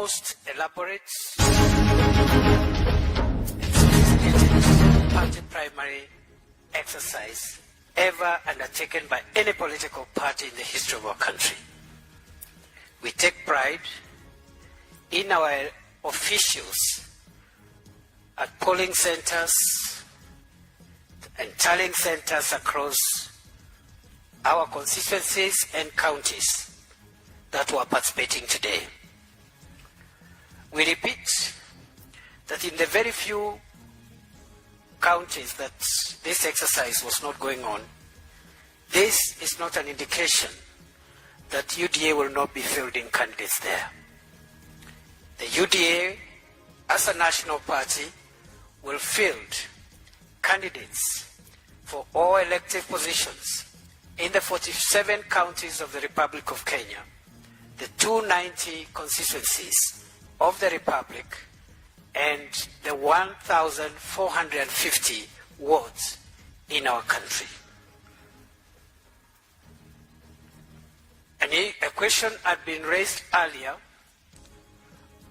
most elaborate and sophisticated party primary exercise ever undertaken by any political party in the history of our country. We take pride in our officials at polling centers and tallying centers across our constituencies and counties that were participating today. We repeat that in the very few counties that this exercise was not going on, this is not an indication that UDA will not be fielding candidates there. The UDA, as a national party, will field candidates for all elective positions in the 47 counties of the Republic of Kenya, the 290 constituencies of the Republic, and the 1,450 wards in our country. And a question had been raised earlier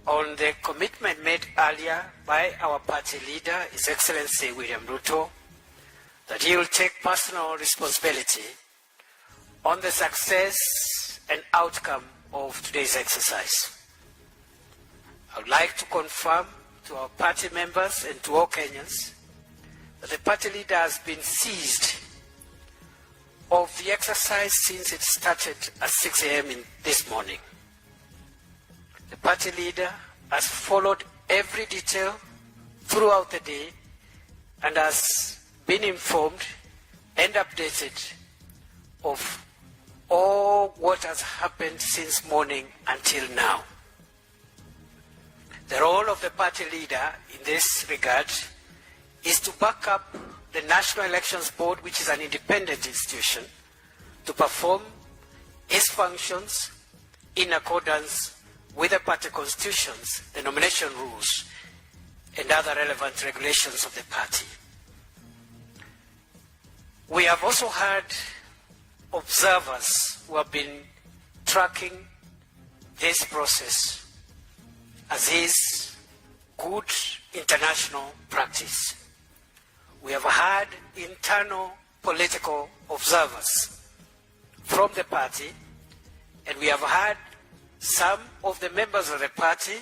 on the commitment made earlier by our party leader, His Excellency William Ruto, that he will take personal responsibility on the success and outcome of today's exercise. I would like to confirm to our party members and to all Kenyans that the party leader has been seized of the exercise since it started at 6 a.m. this morning. The party leader has followed every detail throughout the day and has been informed and updated of all what has happened since morning until now. The role of the party leader in this regard is to back up the National Elections Board, which is an independent institution, to perform its functions in accordance with the party constitutions, the nomination rules, and other relevant regulations of the party. We have also had observers who have been tracking this process as is good international practice. We have had internal political observers from the party, and we have had some of the members of the party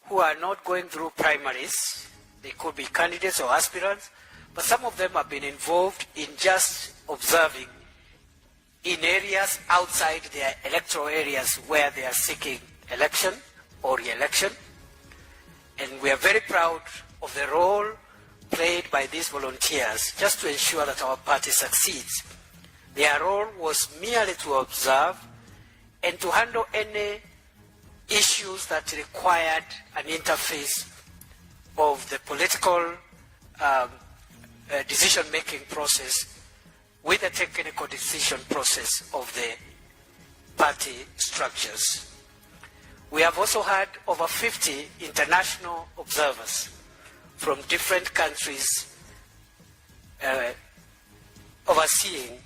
who are not going through primaries. They could be candidates or aspirants, but some of them have been involved in just observing in areas outside their electoral areas where they are seeking election or re-election. And we are very proud of the role played by these volunteers just to ensure that our party succeeds. Their role was merely to observe and to handle any issues that required an interface of the political decision-making process with the technical decision process of the party structures. We have also had over 50 international observers from different countries overseeing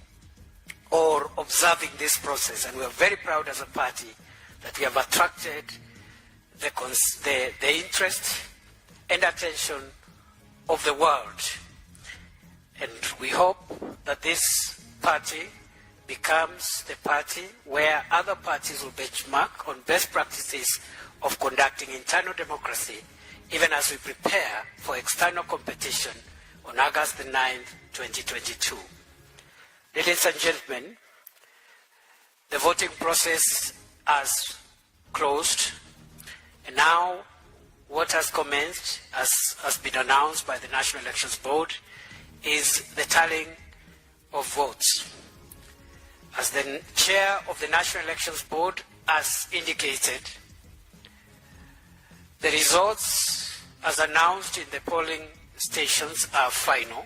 or observing this process, and we are very proud as a party that we have attracted the interest and attention of the world. And we hope that this party becomes the party where other parties will benchmark on best practices of conducting internal democracy, even as we prepare for external competition on August the 9th, 2022. Ladies and gentlemen, the voting process has closed, and now what has commenced, as has been announced by the National Elections Board, is the tallying of votes. As the chair of the National Elections Board has indicated, the results as announced in the polling stations are final.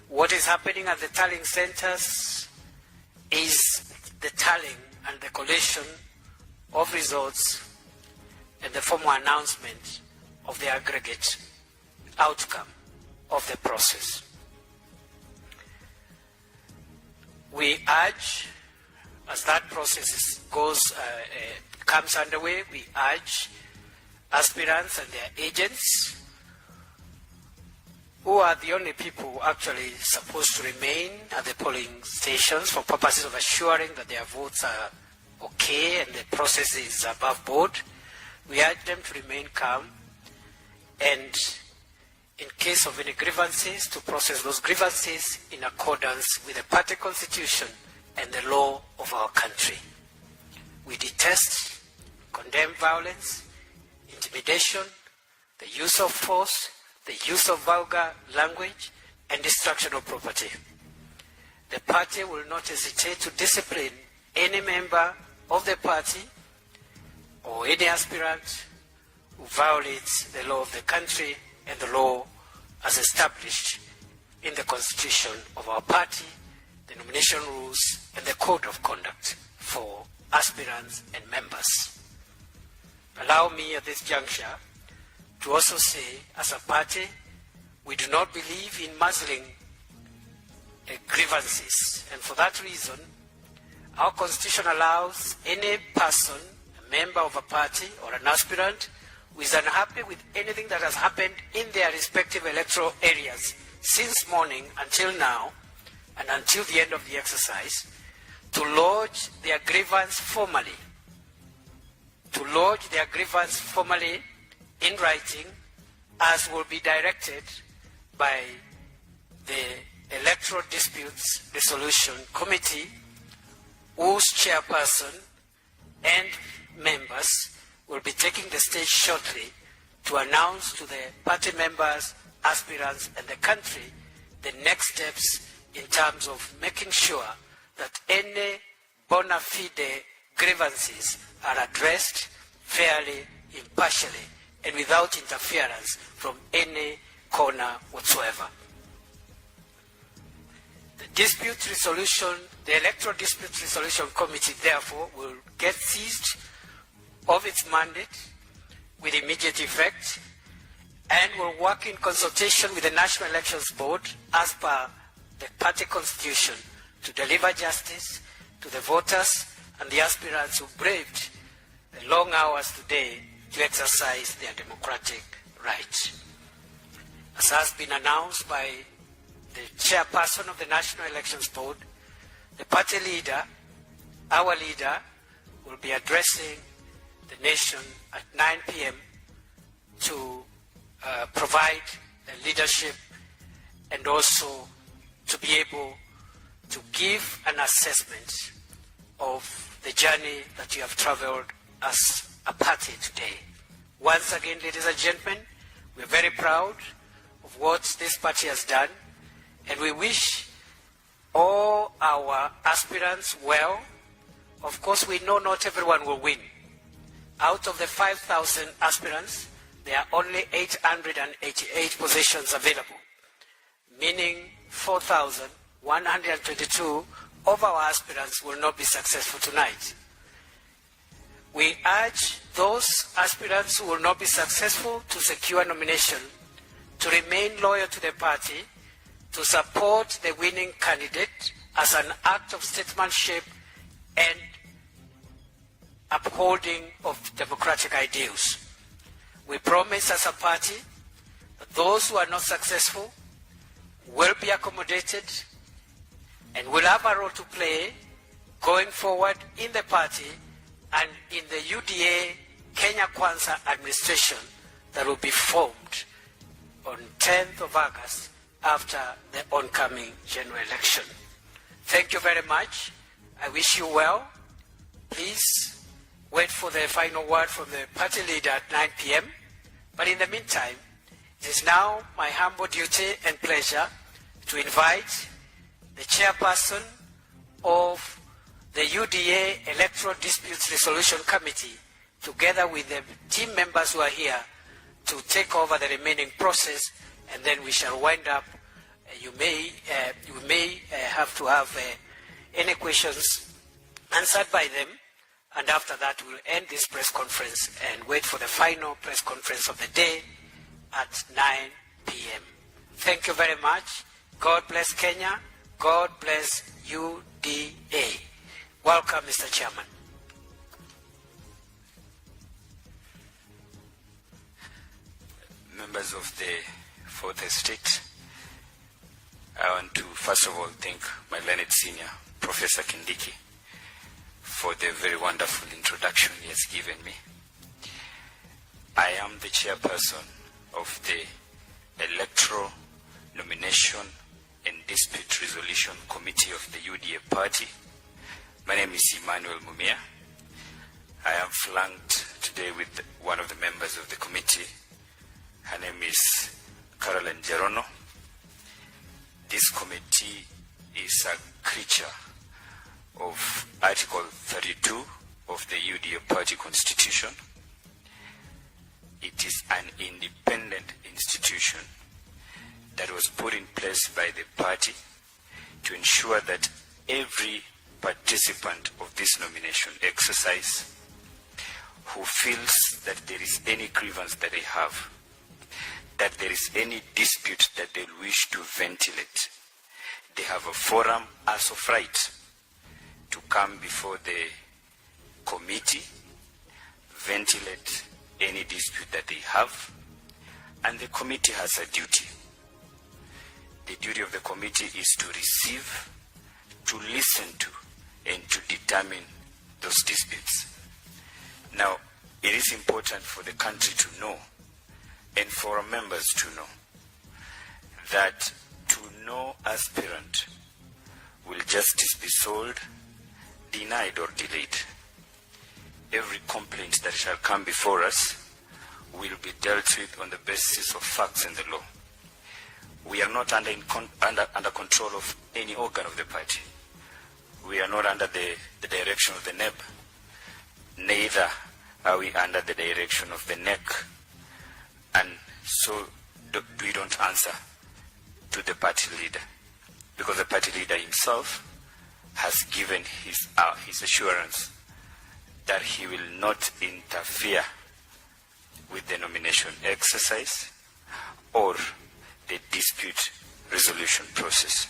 What is happening at the tallying centers is the tallying and the collation of results and the formal announcement of the aggregate outcome of the process. We urge, as that process comes underway, we urge aspirants and their agents, who are the only people actually supposed to remain at the polling stations for purposes of assuring that their votes are okay and the process is above board. We urge them to remain calm and, in case of any grievances, to process those grievances in accordance with the party constitution and the law of our country. We detest, condemn violence, intimidation, the use of force, the use of vulgar language, and destruction of property. The party will not hesitate to discipline any member of the party or any aspirant who violates the law of the country and the law as established in the constitution of our party, the nomination rules, and the code of conduct for aspirants and members. Allow me at this juncture to also say, as a party, we do not believe in muzzling grievances, and for that reason, our constitution allows any person, a member of a party or an aspirant, who is unhappy with anything that has happened in their respective electoral areas since morning until now, and until the end of the exercise, to lodge their grievance formally. To lodge their grievance formally in writing, as will be directed by the Electoral Disputes Resolution Committee, whose chairperson and members will be taking the stage shortly to announce to the party members, aspirants, and the country the next steps in terms of making sure that any bona fide grievances are addressed fairly, impartially, and without interference from any corner whatsoever. The Electoral Dispute Resolution Committee, therefore, will get seized of its mandate with immediate effect and will work in consultation with the National Elections Board as per the party constitution to deliver justice to the voters and the aspirants who braved the long hours today to exercise their democratic rights. As has been announced by the chairperson of the National Elections Board, the party leader, our leader, will be addressing the nation at 9 p.m. to provide the leadership and also to be able to give an assessment of the journey that you have traveled as a party today. Once again, ladies and gentlemen, we're very proud of what this party has done, and we wish all our aspirants well. Of course, we know not everyone will win. Out of the 5,000 aspirants, there are only 888 positions available, meaning 4,122 of our aspirants will not be successful tonight. We urge those aspirants who will not be successful to secure nomination to remain loyal to the party, to support the winning candidate as an act of statesmanship and upholding of democratic ideals. We promise as a party that those who are not successful will be accommodated and will have a role to play going forward in the party and in the UDA Kenya Kwanza administration that will be formed on 10th of August after the oncoming general election. Thank you very much. I wish you well. Please wait for the final word from the party leader at 9 p.m. But in the meantime, it is now my humble duty and pleasure to invite the chairperson of the UDA Electoral Disputes Resolution Committee, together with the team members who are here, to take over the remaining process, and then we shall wind up. You may have to have any questions answered by them, and after that we'll end this press conference and wait for the final press conference of the day at 9 p.m. Thank you very much. God bless Kenya. God bless UDA. Welcome, Mr. Chairman. Members of the Fourth Estate, I want to first of all thank my learned senior, Professor Kindiki, for the very wonderful introduction he has given me. I am the chairperson of the Electoral Nomination and Dispute Resolution Committee of the UDA Party. My name is Emmanuel Mumia. I am flanked today with one of the members of the committee. Her name is Caroline Gerono. This committee is a creature of Article 32 of the UDA Party Constitution. It is an independent institution that was put in place by the party to ensure that every participant of this nomination exercise who feels that there is any grievance that they have, that there is any dispute that they wish to ventilate, they have a forum as of right to come before the committee, ventilate any dispute that they have, and the committee has a duty. The duty of the committee is to receive, to listen to, and to determine those disputes. Now, it is important for the country to know, and for our members to know, that to no aspirant will justice be sold, denied, or delayed. Every complaint that shall come before us will be dealt with on the basis of facts and the law. We are not under control of any organ of the party. We are not under the direction of the NEB. Neither are we under the direction of the NEC. And so we don't answer to the party leader, because the party leader himself has given his assurance that he will not interfere with the nomination exercise or the dispute resolution process.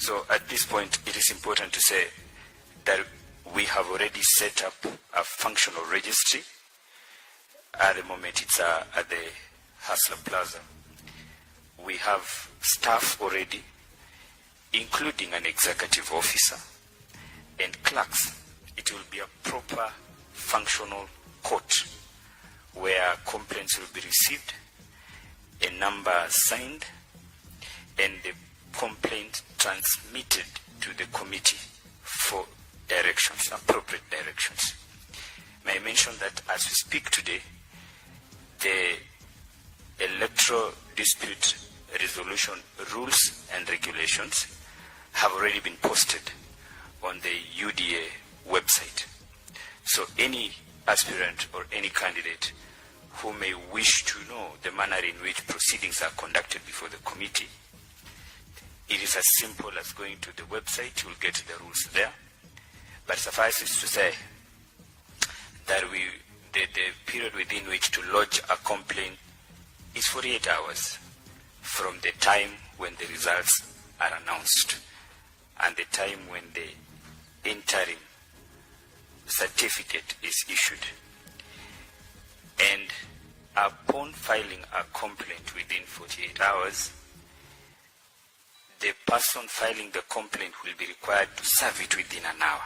So at this point, it is important to say that we have already set up a functional registry. At the moment, it's at the Hustler Plaza. We have staff already, including an executive officer and clerks. It will be a proper functional court where complaints will be received, a number signed, and the complaint transmitted to the committee for directions, appropriate directions. May I mention that as we speak today, the Electoral Dispute Resolution rules and regulations have already been posted on the UDA website. So any aspirant or any candidate who may wish to know the manner in which proceedings are conducted before the committee, it is as simple as going to the website. You will get the rules there. But suffice it to say that the period within which to lodge a complaint is 48 hours from the time when the results are announced and the time when the interim certificate is issued. And upon filing a complaint within 48 hours, the person filing the complaint will be required to serve it within an hour.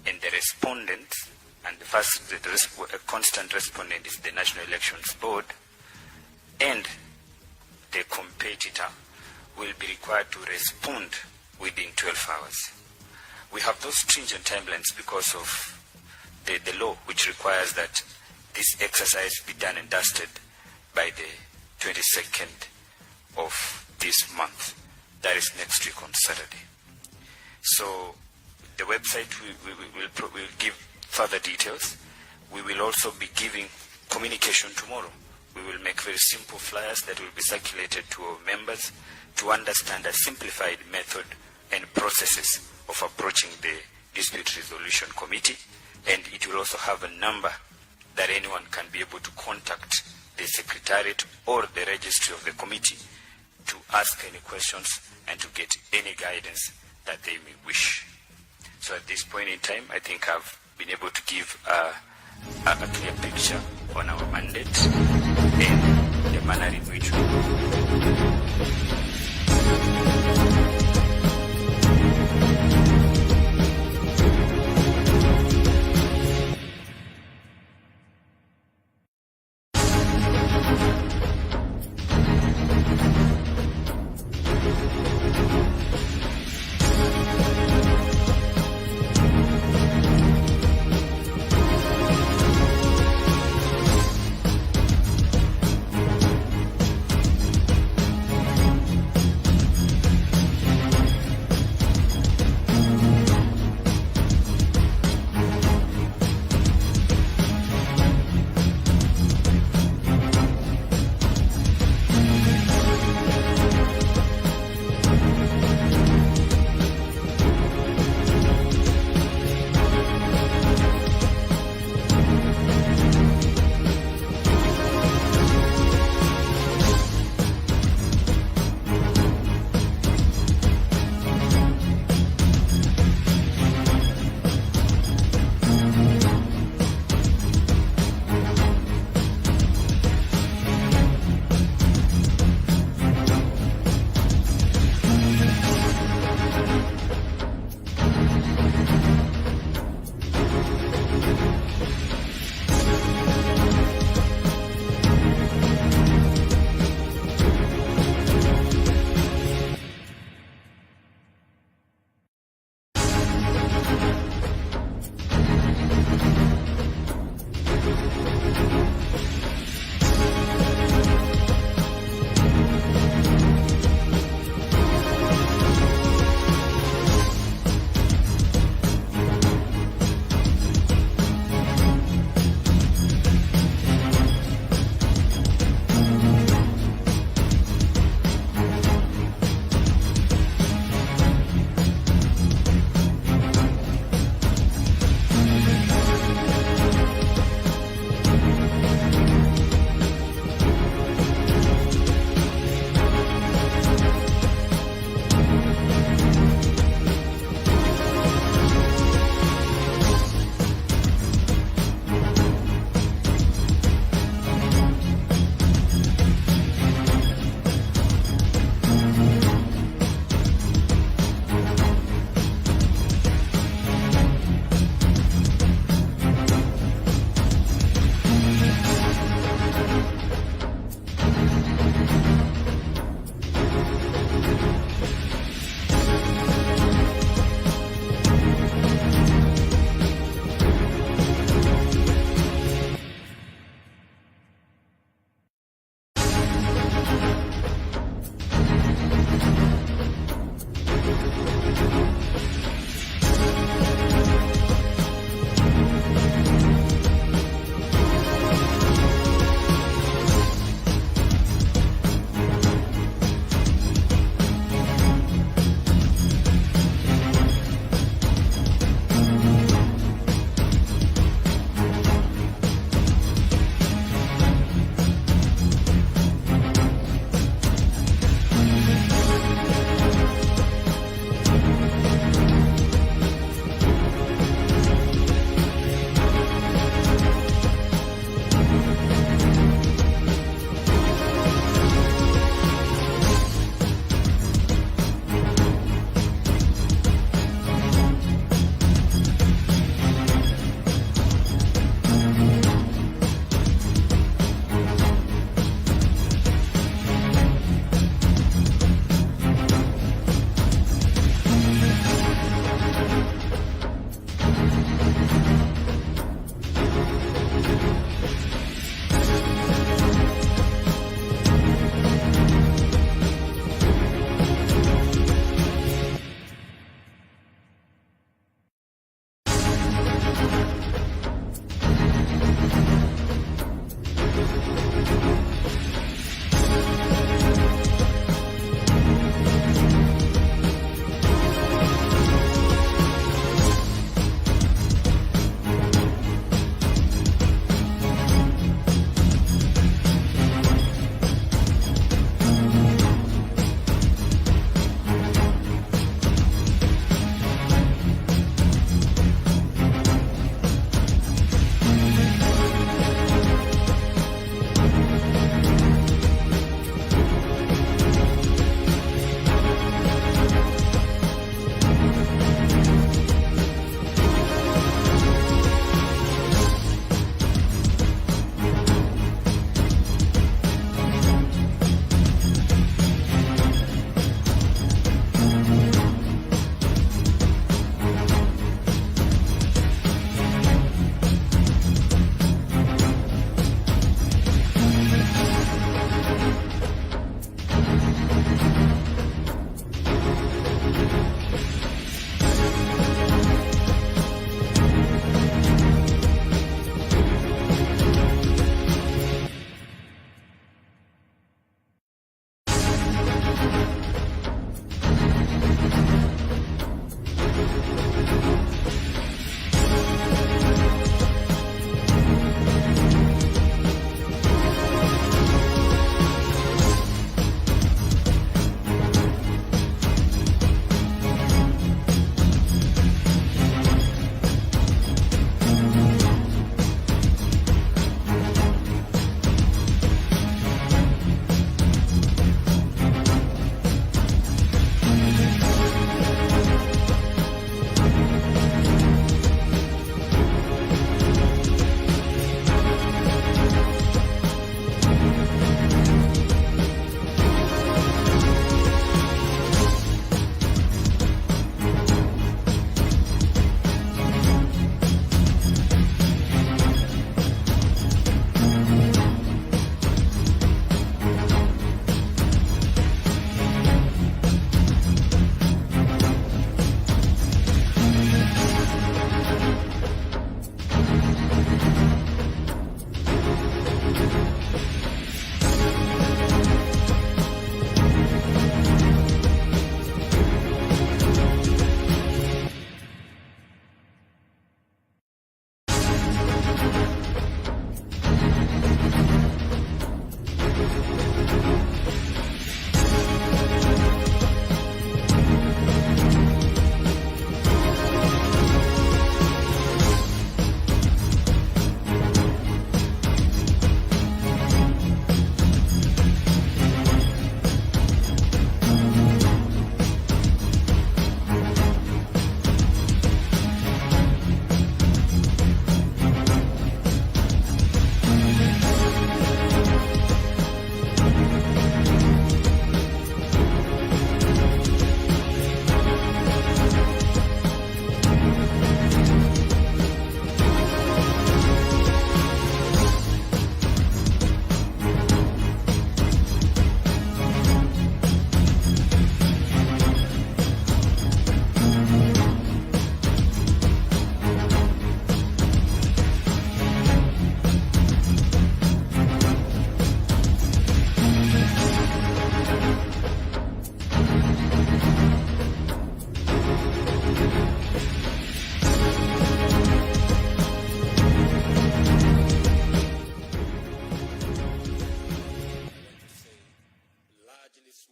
And the respondent, and the constant respondent is the National Elections Board, and the competitor will be required to respond within 12 hours. We have those stringent timelines because of the law, which requires that this exercise be done and dusted by the 22nd of this month. That is next week on Saturday. So the website will give further details. We will also be giving communication tomorrow. We will make very simple flyers that will be circulated to our members to understand a simplified method and processes of approaching the Dispute Resolution Committee. And it will also have a number that anyone can be able to contact the Secretariat or the registry of the committee to ask any questions and to get any guidance that they may wish. So at this point in time, I think I've been able to give a clear picture on our mandate and the manner in which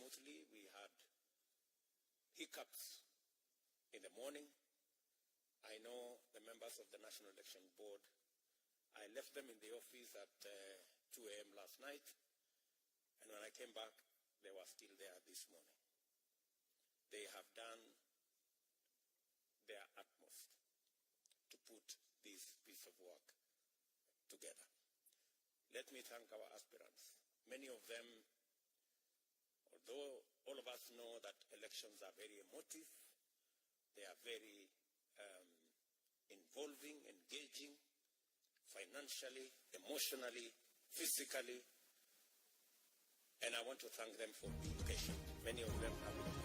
smoothly. We had hiccups in the morning. I know the members of the National Election Board, I left them in the office at 2 a.m. last night, and when I came back, they were still there this morning. They have done their utmost to put this piece of work together. Let me thank our aspirants. Many of them, although all of us know that elections are very emotive, they are very involving, engaging, financially, emotionally, physically, and I want to thank them for being patient. Many of them have been patient.